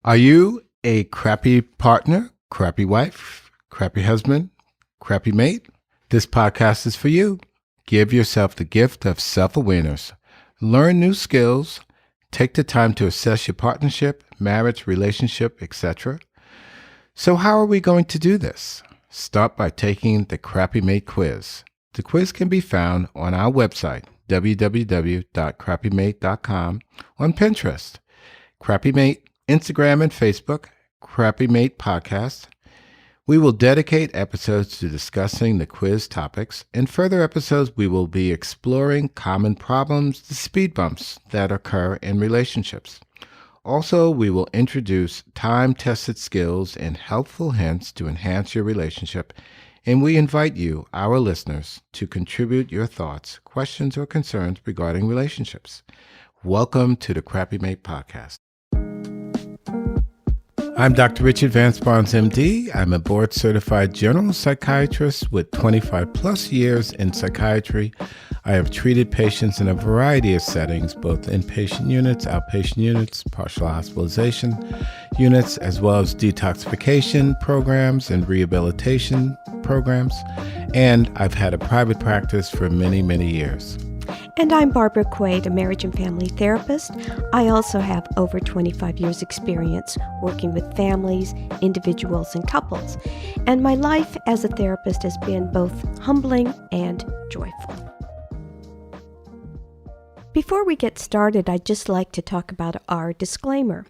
Are you a crappy partner, crappy wife, crappy husband, crappy mate? This podcast is for you. Give yourself the gift of self-awareness. Learn new skills. Take the time to assess your partnership, marriage, relationship, etc. So how are we going to do this? Start by taking the Crappy Mate quiz. The quiz can be found on our website, www.crappymate.com, on Pinterest, Crappy Mate, Instagram and Facebook, Crappy Mate Podcast. We will dedicate episodes to discussing the quiz topics. In further episodes, we will be exploring common problems, the speed bumps that occur in relationships. Also, we will introduce time-tested skills and helpful hints to enhance your relationship, and we invite you, our listeners, to contribute your thoughts, questions, or concerns regarding relationships. Welcome to the Crappy Mate Podcast. I'm Dr. Richard Vance Barnes, MD. I'm a board-certified general psychiatrist with 25 plus years in psychiatry. I have treated patients in a variety of settings, both inpatient units, outpatient units, partial hospitalization units, as well as detoxification programs and rehabilitation programs. And I've had a private practice for many, many years. And I'm Barbara Quaid, a marriage and family therapist. I also have over 25 years experience working with families, individuals, and couples. And my life as a therapist has been both humbling and joyful. Before we get started, I'd just like to talk about our disclaimer.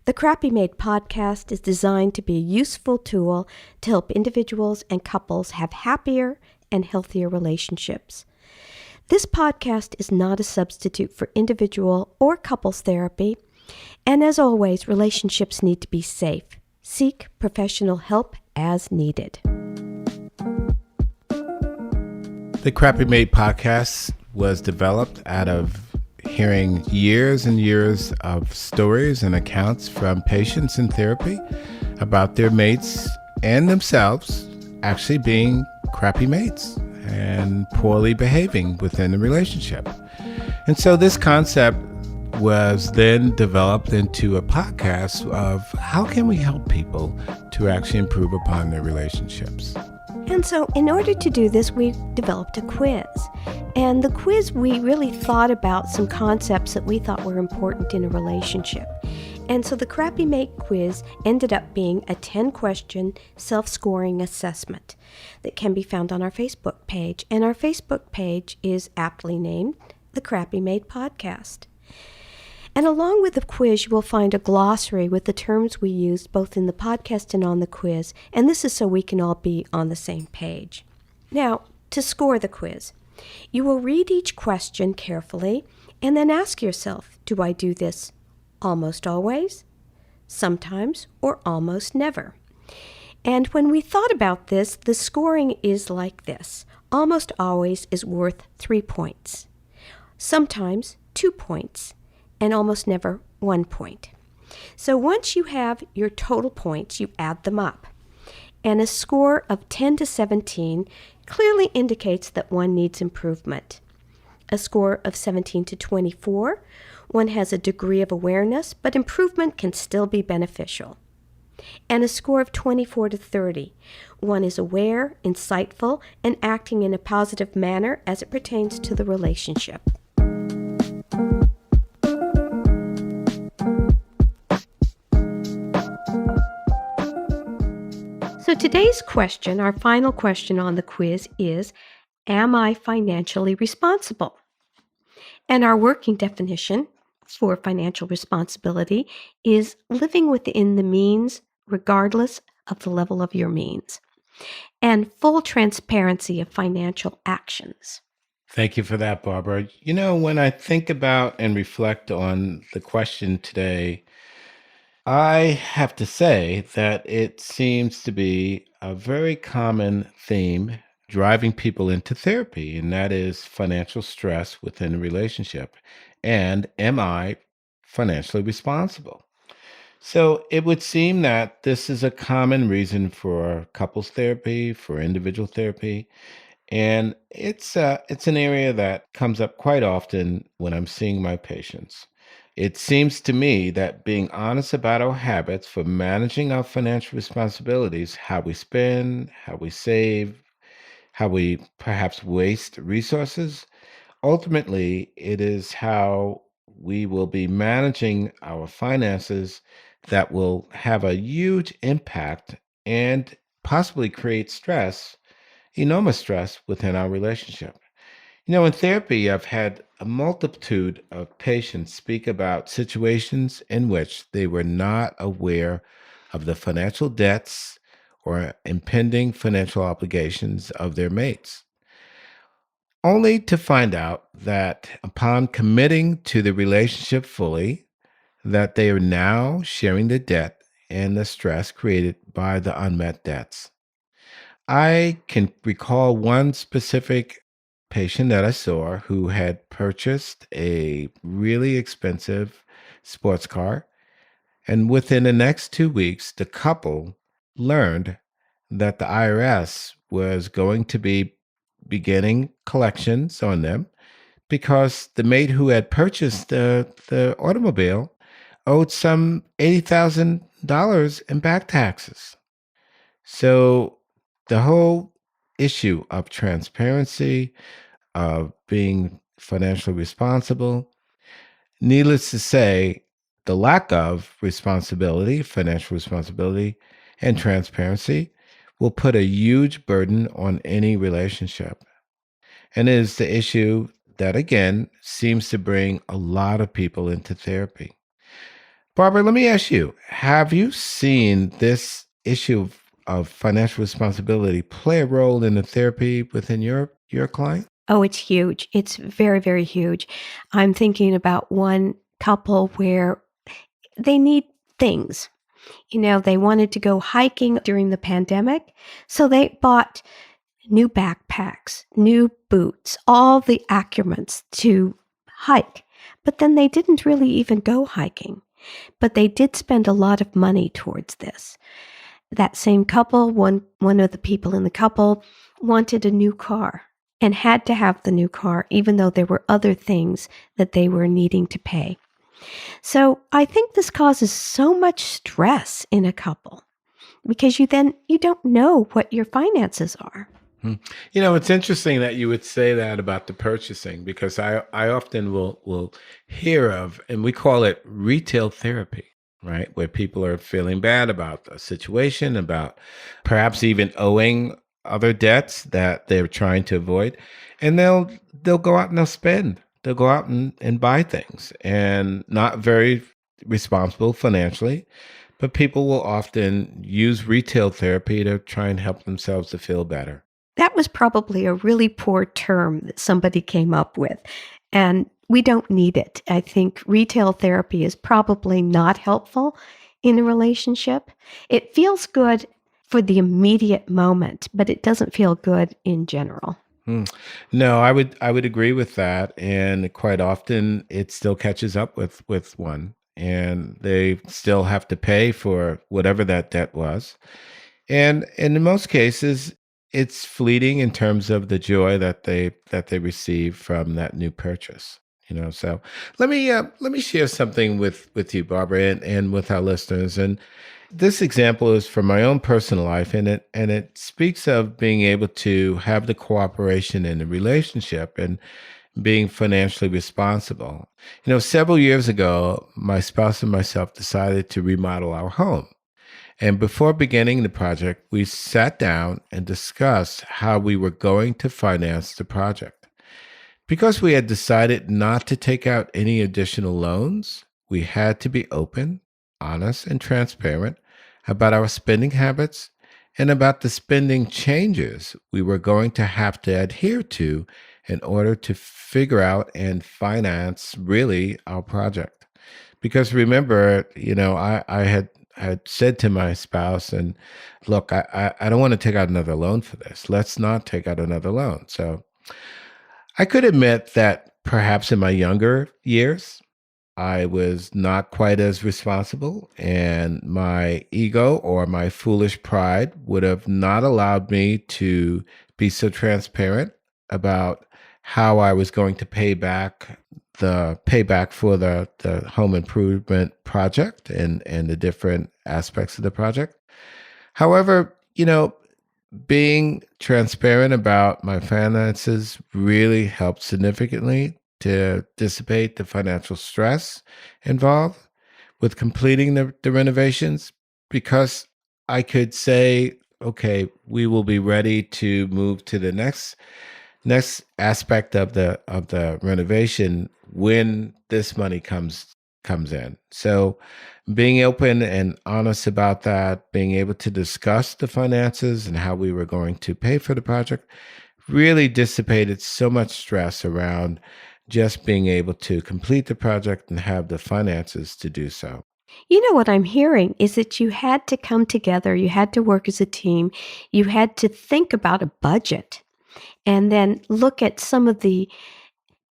The Crappy Mate podcast is designed to be a useful tool to help individuals and couples have happier and healthier relationships. This podcast is not a substitute for individual or couples therapy, and as always, relationships need to be safe. Seek professional help as needed. The Crappy Mate podcast was developed out of hearing years and years of stories and accounts from patients in therapy about their mates and themselves actually being crappy mates and poorly behaving within the relationship. And so this concept was then developed into a podcast of how can we help people to actually improve upon their relationships. And so in order to do this, we developed a quiz. And the quiz, we really thought about some concepts that we thought were important in a relationship. And so the Crappy Mate quiz ended up being a 10-question self-scoring assessment that can be found on our Facebook page. And our Facebook page is aptly named the Crappy Mate Podcast. And along with the quiz, you will find a glossary with the terms we used both in the podcast and on the quiz. And this is so we can all be on the same page. Now, to score the quiz, you will read each question carefully and then ask yourself, do I do this almost always, sometimes, or almost never? And when we thought about this, the scoring is like this. Almost always is worth 3 points. Sometimes 2 points. And almost never 1 point. So once you have your total points, you add them up. And a score of 10 to 17 clearly indicates that one needs improvement. A score of 17 to 24, one has a degree of awareness, but improvement can still be beneficial. And a score of 24 to 30, one is aware, insightful, and acting in a positive manner as it pertains to the relationship. So today's question, our final question on the quiz is, am I financially responsible? And our working definition for financial responsibility is living within the means regardless of the level of your means, and full transparency of financial actions. Thank you for that, Barbara. You know, when I think about and reflect on the question today, I have to say that it seems to be a very common theme driving people into therapy, and that is financial stress within a relationship. And am I financially responsible? So it would seem that this is a common reason for couples therapy, for individual therapy. And it's an area that comes up quite often when I'm seeing my patients. It seems to me that being honest about our habits for managing our financial responsibilities, how we spend, how we save, how we perhaps waste resources, ultimately, it is how we will be managing our finances that will have a huge impact and possibly create stress, enormous stress within our relationship. In therapy, I've had a multitude of patients speak about situations in which they were not aware of the financial debts or impending financial obligations of their mates, only to find out that upon committing to the relationship fully, that they are now sharing the debt and the stress created by the unmet debts. I can recall one specific patient that I saw who had purchased a really expensive sports car. And within the next 2 weeks, the couple learned that the IRS was going to be beginning collections on them because the mate who had purchased the automobile owed some $80,000 in back taxes. So the whole issue of transparency, of being financially responsible, needless to say, the lack of responsibility, financial responsibility, and transparency will put a huge burden on any relationship. And it is the issue that, again, seems to bring a lot of people into therapy. Barbara, let me ask you, have you seen this issue of financial responsibility play a role in the therapy within your client? Oh, it's huge. It's very, very huge. I'm thinking about one couple where they need things. They wanted to go hiking during the pandemic, so they bought new backpacks, new boots, all the accoutrements to hike. But then they didn't really even go hiking. But they did spend a lot of money towards this. That same couple, one of the people in the couple wanted a new car and had to have the new car, even though there were other things that they were needing to pay. So I think this causes so much stress in a couple because you don't know what your finances are. It's interesting that you would say that about the purchasing because I often will hear of, and we call it retail therapy, right? Where people are feeling bad about a situation, about perhaps even owing other debts that they're trying to avoid. And they'll go out and they'll spend. They'll go out and buy things and not very responsible financially. But people will often use retail therapy to try and help themselves to feel better. That was probably a really poor term that somebody came up with, and we don't need it. I think retail therapy is probably not helpful in a relationship. It feels good for the immediate moment, but it doesn't feel good in general. No, I would agree with that, and quite often it still catches up with one, and they still have to pay for whatever that debt was. And in most cases, it's fleeting in terms of the joy that they receive from that new purchase. So let me share something with you, Barbara, and with our listeners. And this example is from my own personal life, and it speaks of being able to have the cooperation in the relationship and being financially responsible. Several years ago, my spouse and myself decided to remodel our home. And before beginning the project, we sat down and discussed how we were going to finance the project. Because we had decided not to take out any additional loans, we had to be open, honest, and transparent about our spending habits and about the spending changes we were going to have to adhere to in order to figure out and finance really our project. Because remember, I had said to my spouse, and look, I don't want to take out another loan for this. Let's not take out another loan. So I could admit that perhaps in my younger years, I was not quite as responsible, and my ego or my foolish pride would have not allowed me to be so transparent about how I was going to pay back the payback for the home improvement project and the different aspects of the project. However, being transparent about my finances really helped significantly to dissipate the financial stress involved with completing the renovations, because I could say, okay, we will be ready to move to the next aspect of the renovation when this money comes in. So being open and honest about that, being able to discuss the finances and how we were going to pay for the project really dissipated so much stress around just being able to complete the project and have the finances to do so. You know, what I'm hearing is that you had to come together, you had to work as a team, you had to think about a budget, and then look at some of the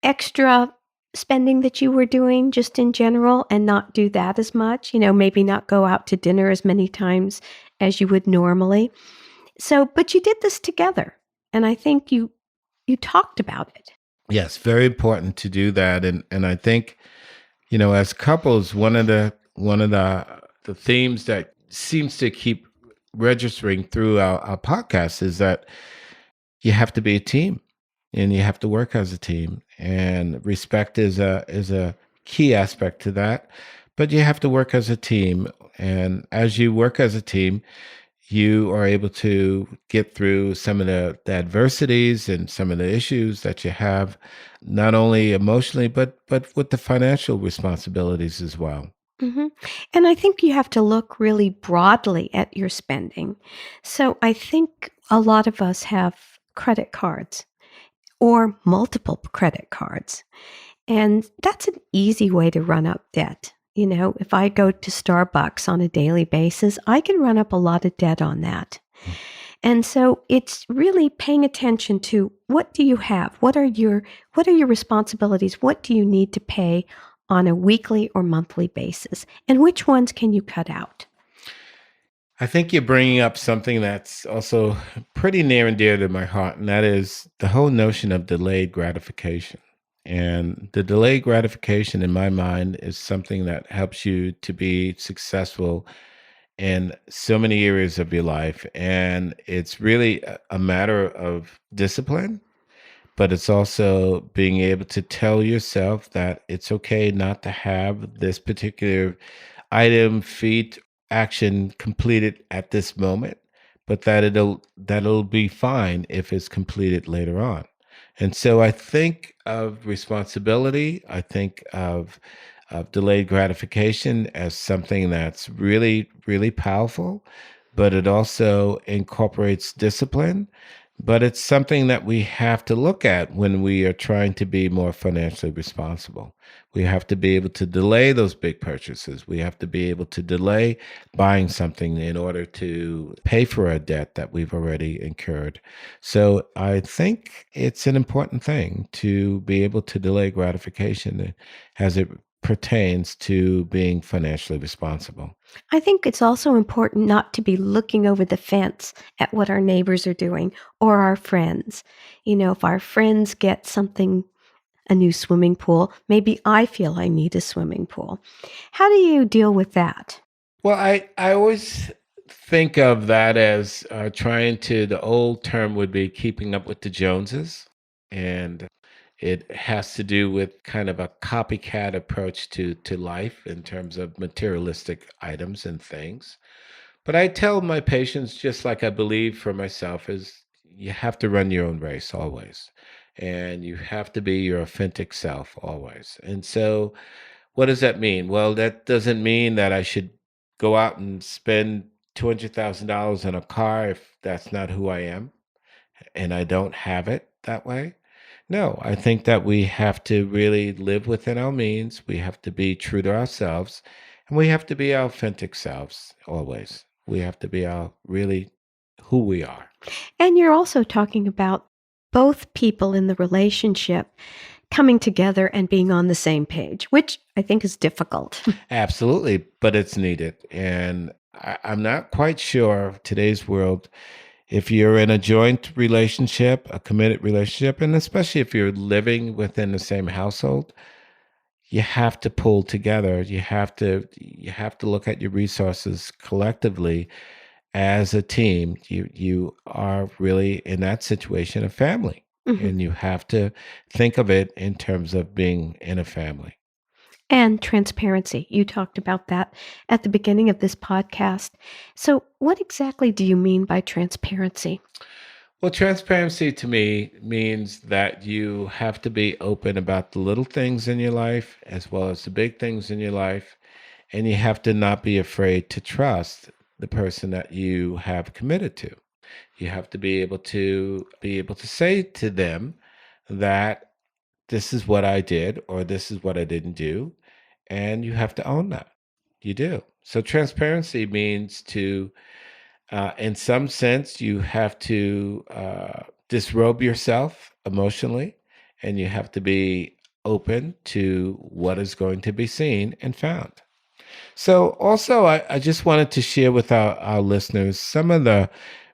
extra spending that you were doing just in general and not do that as much, maybe not go out to dinner as many times as you would normally. So, but you did this together, and I think you talked about it. Yes, very important to do that. And I think, as couples, one of the themes that seems to keep registering through our podcast is that you have to be a team and you have to work as a team. And respect is a key aspect to that. But you have to work as a team. And as you work as a team, you are able to get through some of the adversities and some of the issues that you have, not only emotionally, but with the financial responsibilities as well. hmm And I think you have to look really broadly at your spending. So I think a lot of us have credit cards or multiple credit cards. And that's an easy way to run up debt. If I go to Starbucks on a daily basis, I can run up a lot of debt on that. And so it's really paying attention to, what do you have? What are your responsibilities? What do you need to pay on a weekly or monthly basis? And which ones can you cut out? I think you're bringing up something that's also pretty near and dear to my heart, and that is the whole notion of delayed gratification. And the delayed gratification, in my mind, is something that helps you to be successful in so many areas of your life. And it's really a matter of discipline, but it's also being able to tell yourself that it's okay not to have this particular item, feat, action completed at this moment, but that'll be fine if it's completed later on. And so I think of responsibility, I think of delayed gratification as something that's really, really powerful, but it also incorporates discipline. But it's something that we have to look at when we are trying to be more financially responsible. We have to be able to delay those big purchases. We have to be able to delay buying something in order to pay for a debt that we've already incurred. So I think it's an important thing to be able to delay gratification as it pertains to being financially responsible. I think it's also important not to be looking over the fence at what our neighbors are doing or our friends. If our friends get something, a new swimming pool, maybe I feel I need a swimming pool. How do you deal with that? Well, I always think of that as the old term would be keeping up with the Joneses. And it has to do with kind of a copycat approach to life in terms of materialistic items and things. But I tell my patients, just like I believe for myself, is you have to run your own race always. And you have to be your authentic self always. And so what does that mean? Well, that doesn't mean that I should go out and spend $200,000 on a car if that's not who I am and I don't have it that way. No, I think that we have to really live within our means. We have to be true to ourselves, and we have to be our authentic selves always. We have to be our really who we are. And you're also talking about both people in the relationship coming together and being on the same page, which I think is difficult. Absolutely, but it's needed. And I'm not quite sure today's world, if you're in a joint relationship, a committed relationship, and especially if you're living within the same household, you have to pull together. You have to look at your resources collectively as a team. You are really in that situation a family, and you have to think of it in terms of being in a family. And transparency. You talked about that at the beginning of this podcast. So, what exactly do you mean by transparency? Well, transparency to me means that you have to be open about the little things in your life as well as the big things in your life. And you have to not be afraid to trust the person that you have committed to. You have to be able to say to them that this is what I did or this is what I didn't do. And you have to own that. You do. So transparency means in some sense, you have to disrobe yourself emotionally, and you have to be open to what is going to be seen and found. So also, I just wanted to share with our listeners some of the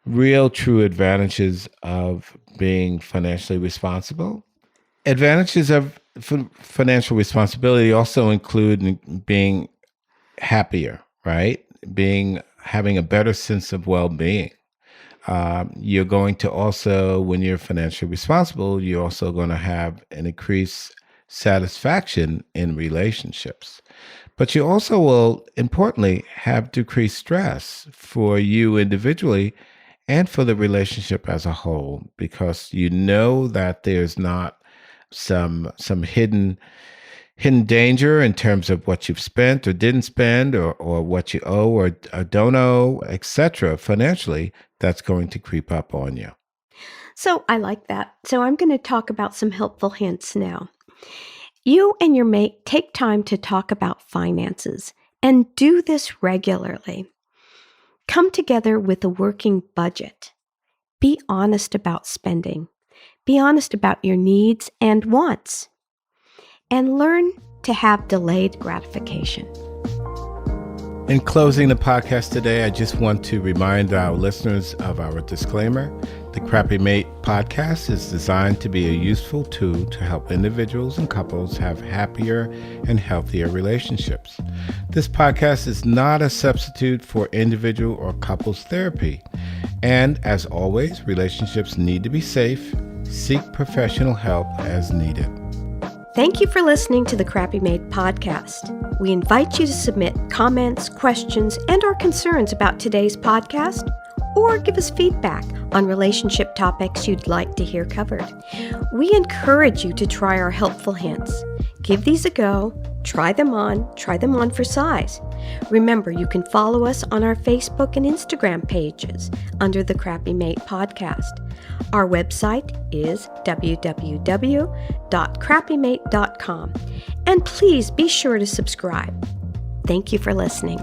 real true advantages of being financially responsible. Advantages of financial responsibility also include being happier, right? Having a better sense of well-being. You're going to also, when you're financially responsible, you're also going to have an increased satisfaction in relationships. But you also will, importantly, have decreased stress for you individually and for the relationship as a whole, because you know that there's not some hidden danger in terms of what you've spent or didn't spend, or what you owe or don't owe, etc. financially, that's going to creep up on you. So I like that. So I'm going to talk about some helpful hints now. You and your mate take time to talk about finances and do this regularly. Come together with a working budget. Be honest about spending. Be honest about your needs and wants. And learn to have delayed gratification. In closing the podcast today, I just want to remind our listeners of our disclaimer. The Crappy Mate podcast is designed to be a useful tool to help individuals and couples have happier and healthier relationships. This podcast is not a substitute for individual or couples therapy. And as always, relationships need to be safe. Seek professional help as needed. Thank you for listening to the Crappy Mate podcast. We invite you to submit comments, questions, and/or concerns about today's podcast, or give us feedback on relationship topics you'd like to hear covered. We encourage you to try our helpful hints. Give these a go, try them on for size. Remember, you can follow us on our Facebook and Instagram pages under the Crappy Mate podcast. Our website is www.crappymate.com. And please be sure to subscribe. Thank you for listening.